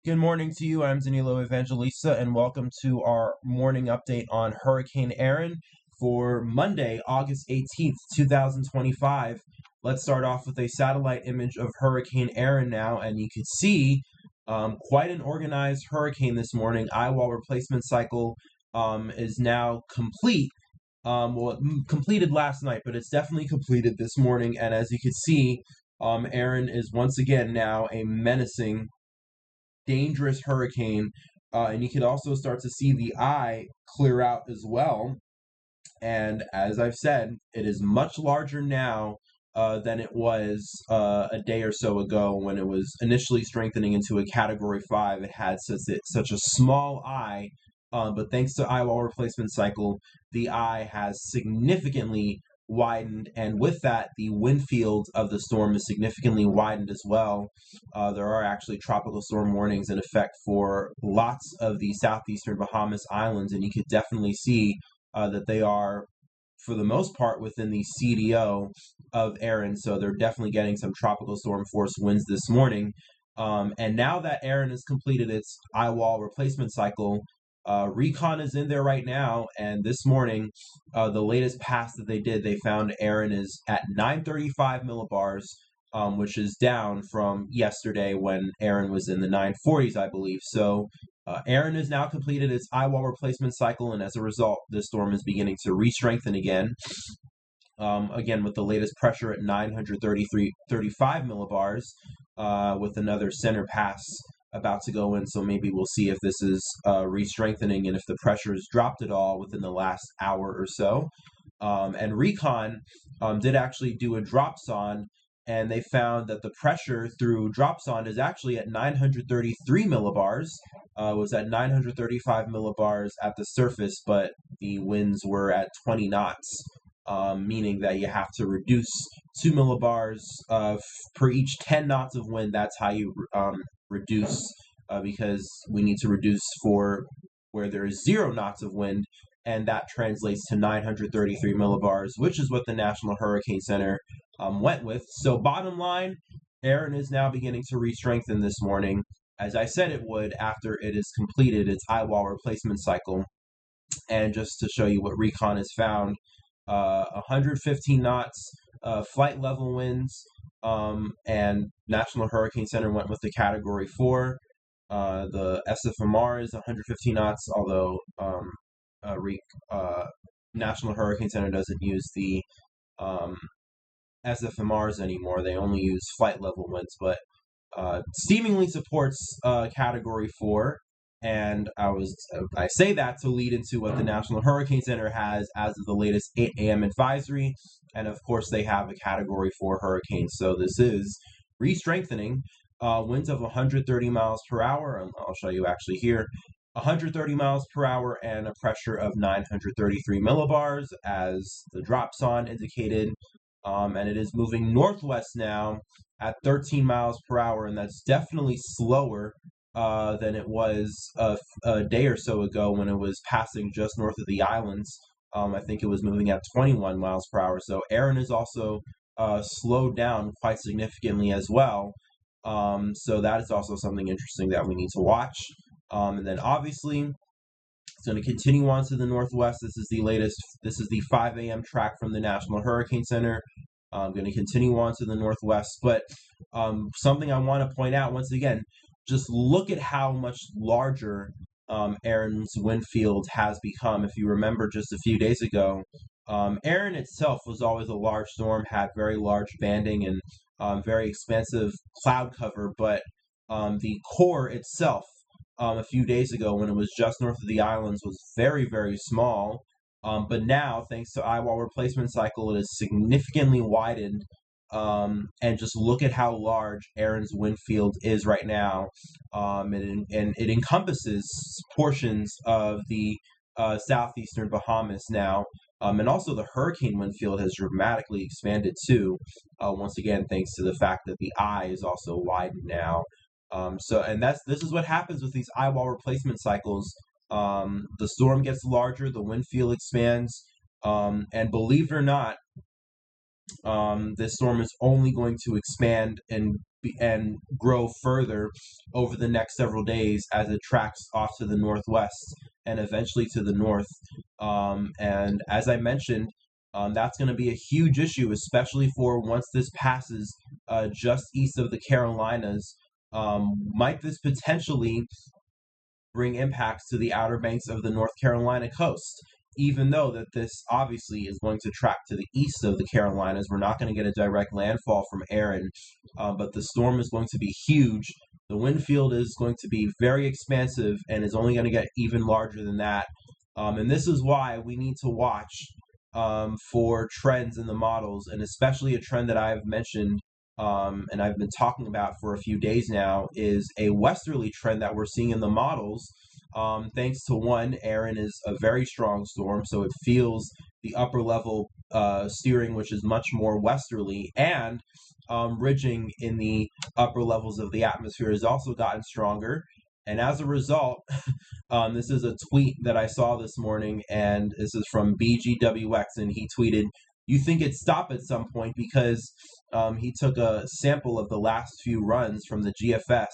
Good morning to you. I'm Danilo Evangelista, and welcome to our morning update on Hurricane Erin for Monday, August 18th, 2025. Let's start off with a satellite image of Hurricane Erin now, and you can see quite an organized hurricane this morning. Eyewall replacement cycle is now complete. It completed last night, but it's definitely completed this morning, and as you can see, Erin is once again now a menacing dangerous hurricane, and you could also start to see the eye clear out as well. And as I've said, it is much larger now than it was a day or so ago when it was initially strengthening into a Category 5. It had such a small eye, but thanks to eyewall replacement cycle, the eye has significantly widened, and with that, the wind field of the storm is significantly widened as well. There are actually tropical storm warnings in effect for lots of the southeastern Bahamas Islands, and you could definitely see that they are, for the most part, within the CDO of Erin, so they're definitely getting some tropical storm force winds this morning. And now that Erin has completed its eyewall replacement cycle, Recon is in there right now, and this morning, the latest pass that they did, they found Erin is at 935 millibars, which is down from yesterday when Erin was in the 940s, I believe. So Erin has now completed its eyewall replacement cycle, and as a result, this storm is beginning to re-strengthen again. Again, with the latest pressure at 935 millibars, with another center pass about to go in, so maybe we'll see if this is re-strengthening and if the pressure has dropped at all within the last hour or so. And Recon did actually do a dropson, and they found that the pressure through dropson is actually at 933 millibars. It was at 935 millibars at the surface, but the winds were at 20 knots. Meaning that you have to reduce 2 millibars per each 10 knots of wind. That's how you reduce, because we need to reduce for where there is 0 knots of wind, and that translates to 933 millibars, which is what the National Hurricane Center went with. So bottom line, Erin is now beginning to re-strengthen this morning, as I said it would after it has completed its eyewall replacement cycle. And just to show you what Recon has found, 115 knots, flight level winds, and National Hurricane Center went with the Category 4. The SFMR is 115 knots, although National Hurricane Center doesn't use the SFMRs anymore. They only use flight level winds, but seemingly supports Category 4. And I say that to lead into what the National Hurricane Center has as of the latest 8 a.m. advisory. And of course, they have a Category 4 hurricane. So this is re-strengthening. Winds of 130 miles per hour. I'll show you actually here. 130 miles per hour and a pressure of 933 millibars, as the dropson indicated. And it is moving northwest now at 13 miles per hour, and that's definitely slower than it was a day or so ago when it was passing just north of the islands. I think it was moving at 21 miles per hour. So Erin is also slowed down quite significantly as well. So that is also something interesting that we need to watch. And then obviously, it's going to continue on to the northwest. This is the latest. This is the 5 a.m. track from the National Hurricane Center. I'm going to continue on to the northwest. But something I want to point out once again, just look at how much larger Erin's wind field has become. If you remember just a few days ago, Erin itself was always a large storm, had very large banding and very expansive cloud cover, but the core itself a few days ago when it was just north of the islands was very, very small. But now, thanks to eyewall replacement cycle, it is significantly widened. And just look at how large Erin's wind field is right now. And it encompasses portions of the southeastern Bahamas now. And also the hurricane wind field has dramatically expanded too. Once again, thanks to the fact that the eye is also widened now. This is what happens with these eyewall replacement cycles. The storm gets larger, the wind field expands, and believe it or not, this storm is only going to expand and and grow further over the next several days as it tracks off to the northwest and eventually to the north. And as I mentioned, that's going to be a huge issue, especially for once this passes just east of the Carolinas. Might this potentially bring impacts to the Outer Banks of the North Carolina coast? Even though that this obviously is going to track to the east of the Carolinas, we're not going to get a direct landfall from Erin, but the storm is going to be huge. The wind field is going to be very expansive and is only going to get even larger than that. And this is why we need to watch for trends in the models, and especially a trend that I've mentioned and I've been talking about for a few days now, is a westerly trend that we're seeing in the models. Thanks to one, Erin is a very strong storm, so it feels the upper level steering, which is much more westerly, and ridging in the upper levels of the atmosphere has also gotten stronger. And as a result, this is a tweet that I saw this morning, and this is from BGWX, and he tweeted, "You think it'd stop at some point," because he took a sample of the last few runs from the GFS,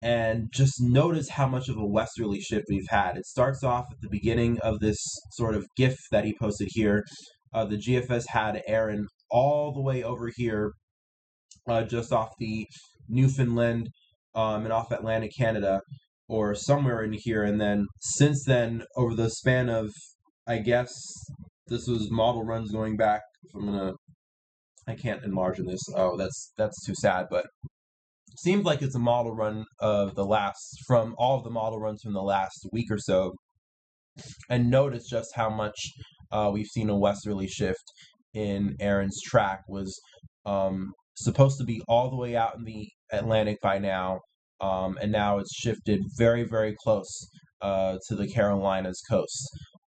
and just notice how much of a westerly shift we've had. It starts off at the beginning of this sort of GIF that he posted here. The GFS had Erin all the way over here, just off the Newfoundland and off Atlantic Canada, or somewhere in here. And then since then, over the span of, I guess this was model runs going back, if I'm gonna, I can't enlarge in this. Oh, that's too sad, but seems like it's a model run of the last, from all of the model runs from the last week or so. And notice just how much we've seen a westerly shift in Erin's track. Was supposed to be all the way out in the Atlantic by now, and now it's shifted very, very close to the Carolinas coast.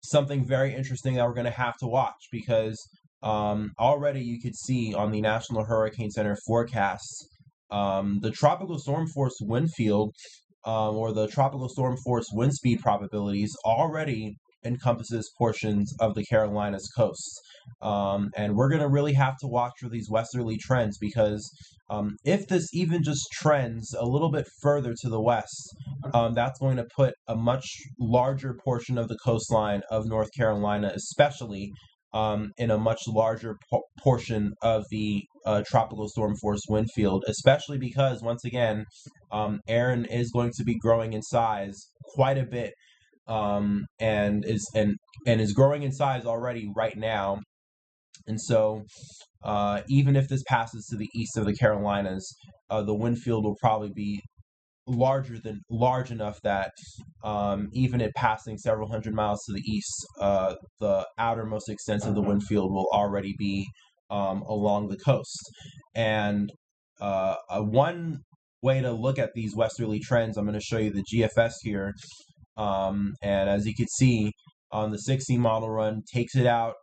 Something very interesting that we're going to have to watch, because already you could see on the National Hurricane Center forecasts, the tropical storm force wind field, or the tropical storm force wind speed probabilities, already encompasses portions of the Carolinas coast. And we're going to really have to watch for these westerly trends, because if this even just trends a little bit further to the west, that's going to put a much larger portion of the coastline of North Carolina, especially, in a much larger portion of the tropical storm force wind field, especially because, once again, Erin is going to be growing in size quite a bit, and is growing in size already right now. And so even if this passes to the east of the Carolinas, the wind field will probably be large enough that even it passing several hundred miles to the east, the outermost extent of the wind field will already be along the coast. And one way to look at these westerly trends, I'm going to show you the GFS here, and as you can see, on the 6C model run, takes it out.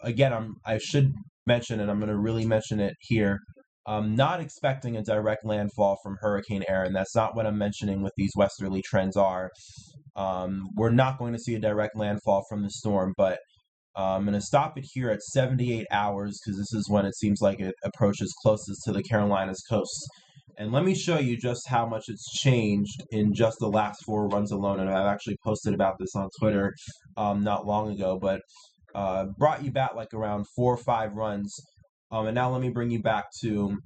Again, I should mention, and I'm going to really mention it here, I'm not expecting a direct landfall from Hurricane Erin. That's not what I'm mentioning with these westerly trends are. We're not going to see a direct landfall from the storm, but I'm going to stop it here at 78 hours, because this is when it seems like it approaches closest to the Carolinas coast. And let me show you just how much it's changed in just the last 4 runs alone. And I've actually posted about this on Twitter not long ago, but brought you back like around 4 or 5 runs. And now let me bring you back to,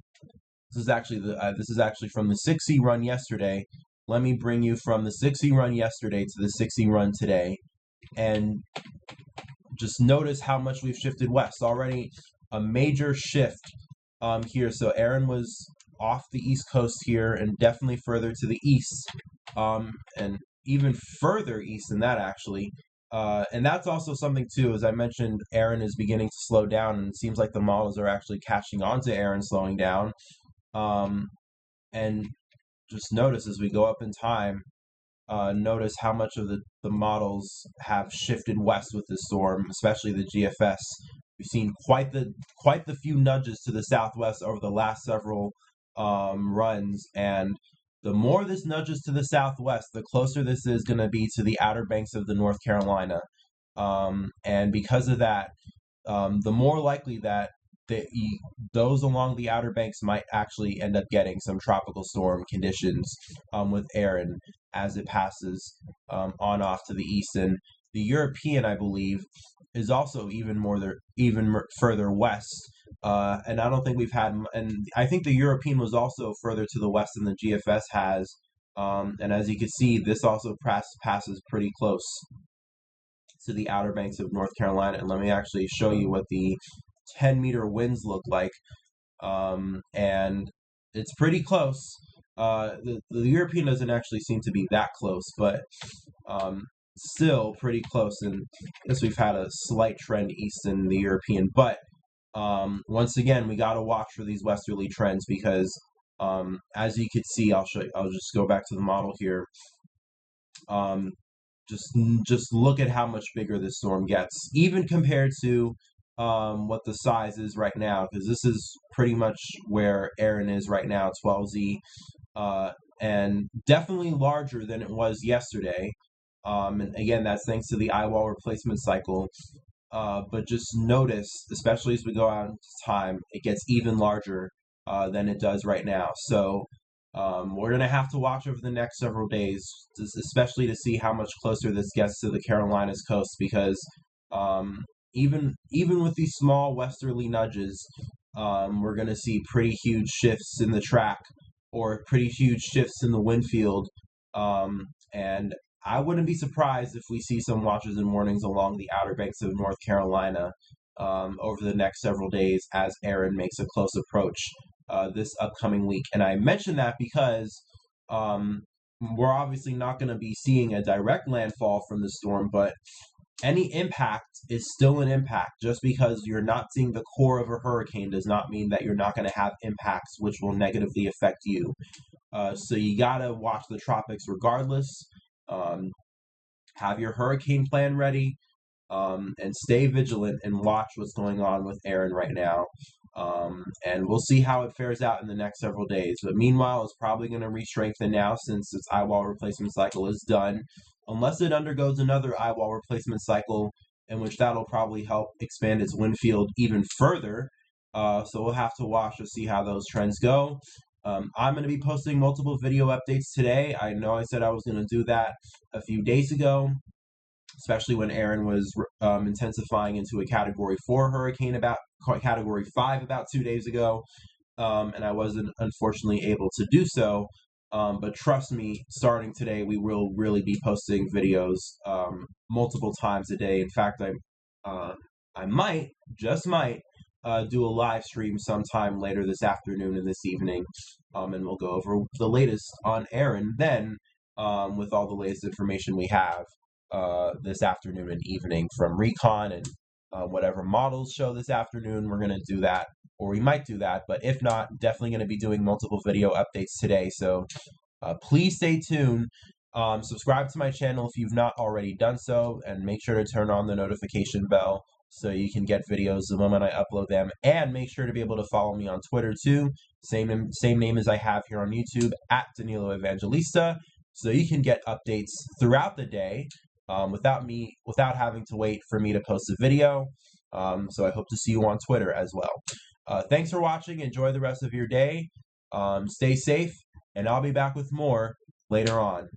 this is actually from the 6C run yesterday. Let me bring you from the 6C run yesterday to the 6C run today, and just notice how much we've shifted west. Already a major shift here. So Erin was off the east coast here, and definitely further to the east, and even further east than that, actually. And that's also something too, as I mentioned, Erin is beginning to slow down, and it seems like the models are actually catching on to Erin slowing down. And just notice as we go up in time, notice how much of the models have shifted west with this storm, especially the GFS. We've seen quite the few nudges to the southwest over the last several runs, and the more this nudges to the southwest, the closer this is going to be to the Outer Banks of the North Carolina. And because of that, the more likely that those along the Outer Banks might actually end up getting some tropical storm conditions with Erin as it passes on off to the east. And the European, I believe, is also further west. And I don't think we've had, and I think the European was also further to the west than the GFS has. And as you can see, this also passes pretty close to the Outer Banks of North Carolina. And let me actually show you what the 10-meter winds look like. And it's pretty close. The European doesn't actually seem to be that close, but still pretty close. And I guess we've had a slight trend east in the European. But once again, we got to watch for these westerly trends because as you can see, I'll just go back to the model here. Just look at how much bigger this storm gets, even compared to what the size is right now, because this is pretty much where Erin is right now, 12Z, and definitely larger than it was yesterday. And again, that's thanks to the eyewall replacement cycle. But just notice, especially as we go out into time, it gets even larger than it does right now. So we're going to have to watch over the next several days, especially to see how much closer this gets to the Carolinas coast, because even with these small westerly nudges, we're going to see pretty huge shifts in the track or pretty huge shifts in the wind field. And I wouldn't be surprised if we see some watches and warnings along the Outer Banks of North Carolina over the next several days as Erin makes a close approach this upcoming week. And I mention that because we're obviously not going to be seeing a direct landfall from the storm, but any impact is still an impact. Just because you're not seeing the core of a hurricane does not mean that you're not going to have impacts which will negatively affect you. So you got to watch the tropics regardless. Have your hurricane plan ready, and stay vigilant and watch what's going on with Erin right now. And we'll see how it fares out in the next several days. But meanwhile, it's probably going to re-strengthen now since its eyewall replacement cycle is done, unless it undergoes another eyewall replacement cycle, in which that'll probably help expand its wind field even further. So we'll have to watch to see how those trends go. I'm going to be posting multiple video updates today. I know I said I was going to do that a few days ago, especially when Erin was intensifying into a Category 4 hurricane, about Category 5 about 2 days ago, and I wasn't unfortunately able to do so. But trust me, starting today, we will really be posting videos multiple times a day. In fact, I might, just might, do a live stream sometime later this afternoon and this evening, and we'll go over the latest on Erin then, with all the latest information we have this afternoon and evening from Recon and whatever models show this afternoon. We're going to do that, or we might do that, but if not, definitely going to be doing multiple video updates today. So please stay tuned. Subscribe to my channel if you've not already done so, and make sure to turn on the notification bell so you can get videos the moment I upload them. And make sure to be able to follow me on Twitter too. Same name as I have here on YouTube, @Danilo Evangelista, so you can get updates throughout the day without having to wait for me to post a video. So I hope to see you on Twitter as well. Thanks for watching. Enjoy the rest of your day. Stay safe, and I'll be back with more later on.